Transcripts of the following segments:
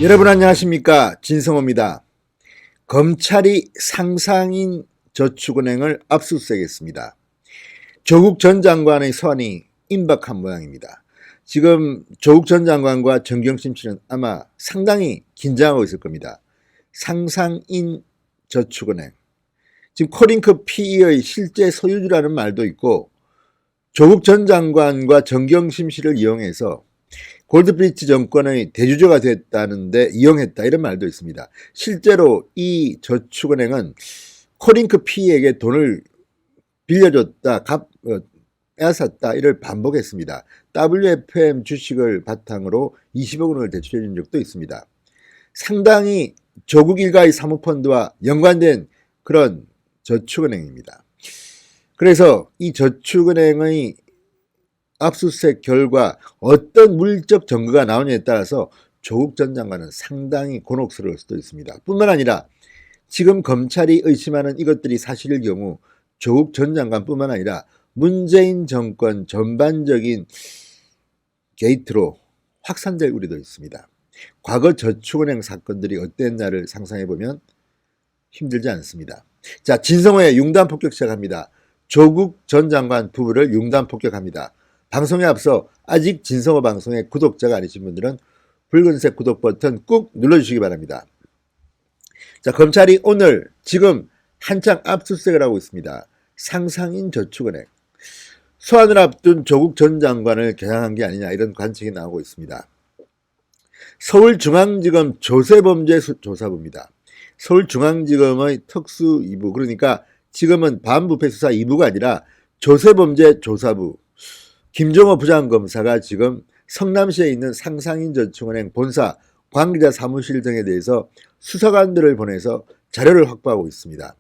여러분 안녕하십니까, 진성호입니다. 검찰이 상상인 저축은행을 압수수색했습니다. 조국 전 장관의 소환이 임박한 모양입니다. 지금 조국 전 장관과 정경심 씨는 아마 상당히 긴장하고 있을 겁니다. 상상인 저축은행, 지금 코링크 PE의 실제 소유주라는 말도 있고, 조국 전 장관과 정경심 씨를 이용해서 골드브리치 정권의 대주주가 됐다는데 이용했다, 이런 말도 있습니다. 실제로 이 저축은행은 코링크 P에게 돈을 빌려줬다, 빼앗았다, 이를 반복했습니다. WFM 주식을 바탕으로 20억 원을 대출해 준 적도 있습니다. 상당히 조국 일가의 사모펀드와 연관된 그런 저축은행입니다. 그래서 이 저축은행의 압수수색 결과 어떤 물적 증거가 나오냐에 따라서 조국 전 장관은 상당히 곤혹스러울 수도 있습니다. 뿐만 아니라 지금 검찰이 의심하는 이것들이 사실일 경우 조국 전 장관뿐만 아니라 문재인 정권 전반적인 게이트로 확산될 우려도 있습니다. 과거 저축은행 사건들이 어땠나를 상상해보면 힘들지 않습니다. 자, 진성호의 융단 폭격 시작합니다. 조국 전 장관 부부를 융단 폭격합니다. 방송에 앞서 아직 진성호 방송의 구독자가 아니신 분들은 붉은색 구독 버튼 꾹 눌러주시기 바랍니다. 자, 검찰이 오늘 지금 한창 압수수색을 하고 있습니다. 상상인 저축은행. 소환을 앞둔 조국 전 장관을 겨냥한 게 아니냐, 이런 관측이 나오고 있습니다. 서울중앙지검 조세범죄조사부입니다. 서울중앙지검의 특수 2부, 그러니까 지금은 반부패수사 2부가 아니라 조세범죄조사부, 김종호 부장검사가 지금 성남시에 있는 상상인저축은행 본사 관계자 사무실 등에 대해서 수사관들을 보내서 자료를 확보하고 있습니다.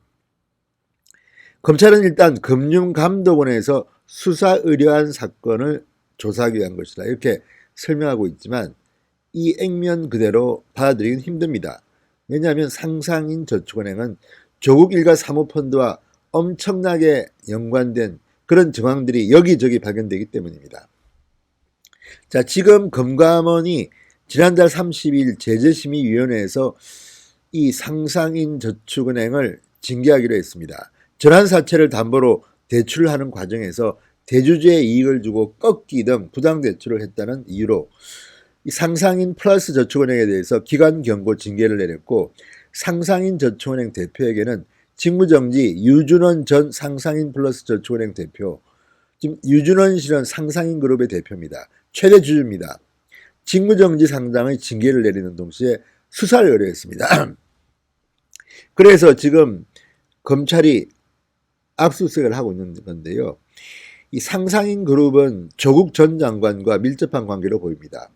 검찰은 일단 금융감독원에서 수사 의뢰한 사건을 조사하기 위한 것이다, 이렇게 설명하고 있지만 이 액면 그대로 받아들이기는 힘듭니다. 왜냐하면 상상인저축은행은 조국 일가 사모펀드와 엄청나게 연관된 그런 정황들이 여기저기 발견되기 때문입니다. 자, 지금 금감원이 지난달 30일 제재심의위원회에서 이 상상인저축은행을 징계하기로 했습니다. 전환사채를 담보로 대출을 하는 과정에서 대주주의 이익을 주고 꺾기 등 부당대출을 했다는 이유로 이 상상인 플러스 저축은행에 대해서 기관경고 징계를 내렸고, 상상인저축은행 대표에게는 직무정지 유준원 전 상상인 플러스 저축은행 대표, 지금 유준원 씨는 상상인그룹의 대표입니다. 최대 주주입니다. 직무정지 상장의 징계를 내리는 동시에 수사를 의뢰했습니다. 그래서 지금 검찰이 압수수색을 하고 있는 건데요. 이 상상인그룹은 조국 전 장관과 밀접한 관계로 보입니다.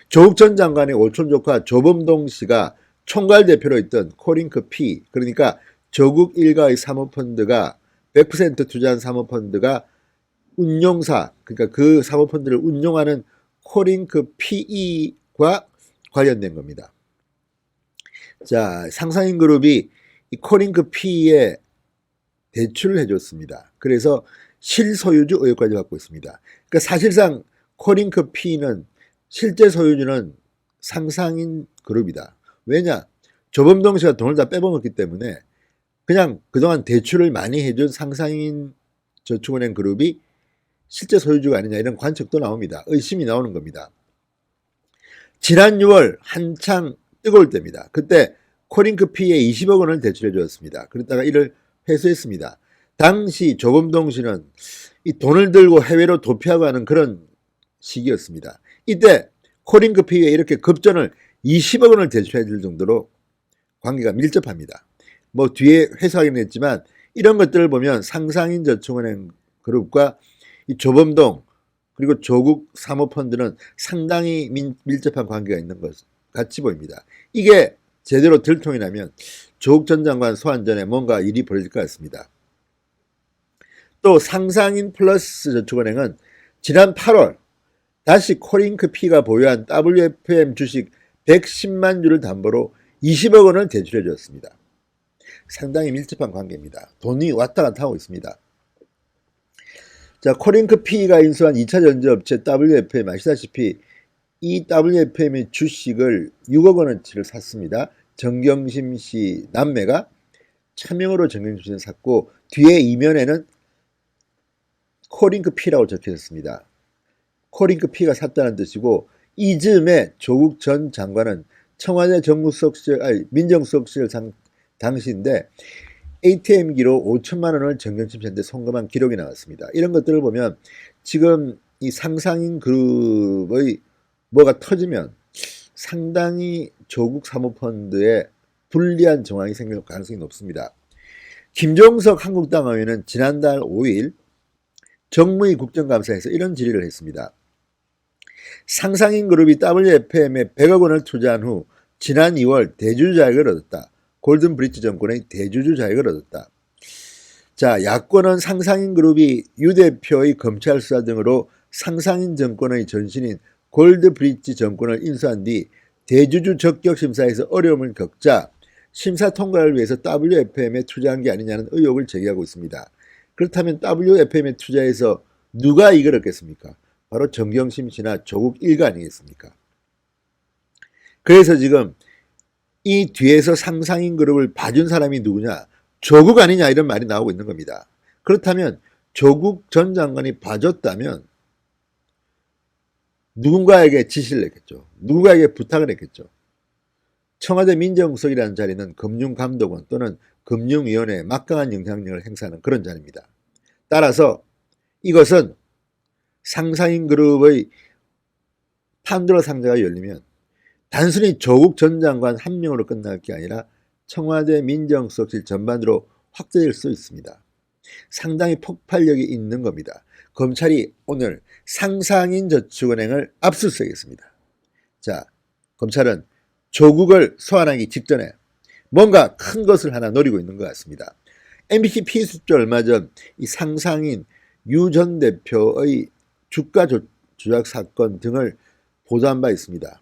조국 전 장관의 오촌조카 조범동 씨가 총괄 대표로 있던 코링크 P, 그러니까 조국 일가의 사모펀드가 100% 투자한 사모펀드가 운용사, 그러니까 그 사모펀드를 운용하는 코링크 PE과 관련된 겁니다. 자, 상상인그룹이 이 코링크 PE에 대출을 해줬습니다. 그래서 실소유주 의혹까지 받고 있습니다. 그러니까 사실상 코링크 PE는 실제 소유주는 상상인그룹이다. 왜냐? 조범동 씨가 돈을 다 빼먹었기 때문에 그냥 그동안 대출을 많이 해준 상상인저축은행 그룹이 실제 소유주가 아니냐, 이런 관측도 나옵니다. 의심이 나오는 겁니다. 지난 6월 한창 뜨거울 때입니다. 그때 코링크 P에 20억 원을 대출해 주었습니다. 그랬다가 이를 회수했습니다. 당시 조범동 씨는 이 돈을 들고 해외로 도피하고 하는 그런 시기였습니다. 이때 코링크 P에 이렇게 급전을 20억 원을 대출해 줄 정도로 관계가 밀접합니다. 뭐 뒤에 회수하기는 했지만 이런 것들을 보면 상상인저축은행 그룹과 이 조범동 그리고 조국 사모펀드는 상당히 밀접한 관계가 있는 것 같이 보입니다. 이게 제대로 들통이 나면 조국 전 장관 소환 전에 뭔가 일이 벌어질 것 같습니다. 또 상상인 플러스 저축은행은 지난 8월 다시 코링크 P가 보유한 WFM 주식 110만 주를 담보로 20억 원을 대출해 줬습니다. 상당히 밀접한 관계입니다. 돈이 왔다 갔다 하고 있습니다. 자, 코링크 P가 인수한 2차 전지업체 WFM 아시다시피 이 WFM의 주식을 6억 원어치를 샀습니다. 정경심 씨 남매가 차명으로 정경심 씨를 샀고 뒤에 이면에는 코링크 P라고 적혀 있습니다. 코링크 P가 샀다는 뜻이고 이 즈음에 조국 전 장관은 청와대 민정수석실 당시인데 ATM기로 5천만 원을 정경심 씨한테 송금한 기록이 나왔습니다. 이런 것들을 보면 지금 이 상상인 그룹의 뭐가 터지면 상당히 조국 사모펀드에 불리한 정황이 생길 가능성이 높습니다. 김종석 한국당 의원은 지난달 5일 정무위 국정감사에서 이런 질의를 했습니다. 상상인 그룹이 WFM에 100억 원을 투자한 후 지난 2월 대주주 자격을 얻었다. 골든 브릿지 정권의 대주주 자격을 얻었다. 자, 야권은 상상인 그룹이 유 대표의 검찰 수사 등으로 상상인 정권의 전신인 골드 브릿지 정권을 인수한 뒤 대주주 적격 심사에서 어려움을 겪자 심사 통과를 위해서 WFM에 투자한 게 아니냐는 의혹을 제기하고 있습니다. 그렇다면 WFM에 투자해서 누가 이익을 얻겠습니까? 바로 정경심 씨나 조국 일가 아니겠습니까? 그래서 지금 이 뒤에서 상상인 그룹을 봐준 사람이 누구냐? 조국 아니냐 이런 말이 나오고 있는 겁니다. 그렇다면 조국 전 장관이 봐줬다면 누군가에게 지시를 했겠죠. 누군가에게 부탁을 했겠죠. 청와대 민정수석이라는 자리는 금융감독원 또는 금융위원회에 막강한 영향력을 행사하는 그런 자리입니다. 따라서 이것은 상상인 그룹의 판도라 상자가 열리면 단순히 조국 전 장관 한 명으로 끝날 게 아니라 청와대 민정수석실 전반으로 확대될 수 있습니다. 상당히 폭발력이 있는 겁니다. 검찰이 오늘 상상인 저축은행을 압수수색했습니다. 자, 검찰은 조국을 소환하기 직전에 뭔가 큰 것을 하나 노리고 있는 것 같습니다. MBC 피수조 얼마 전 이 상상인 유 전 대표의 주가 조작 사건 등을 보도한 바 있습니다.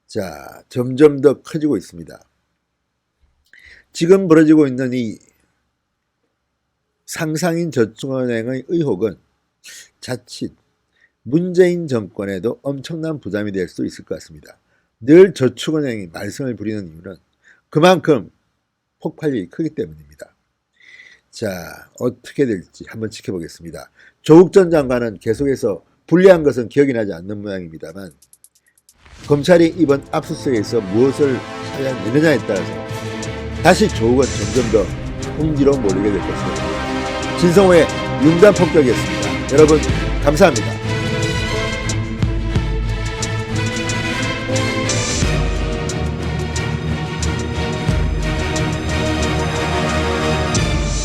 자, 점점 더 커지고 있습니다. 지금 벌어지고 있는 이 상상인 저축은행의 의혹은 자칫 문재인 정권에도 엄청난 부담이 될 수 있을 것 같습니다. 늘 저축은행이 말썽을 부리는 이유는 그만큼 폭발력이 크기 때문입니다. 자, 어떻게 될지 한번 지켜보겠습니다. 조국 전 장관은 계속해서 불리한 것은 기억이 나지 않는 모양입니다만 검찰이 이번 압수수색에서 무엇을 찾아내느냐에 따라서 다시 조국은 점점 더 궁지로 몰리게 될 것입니다. 진성호의 융단 폭격이었습니다. 여러분 감사합니다.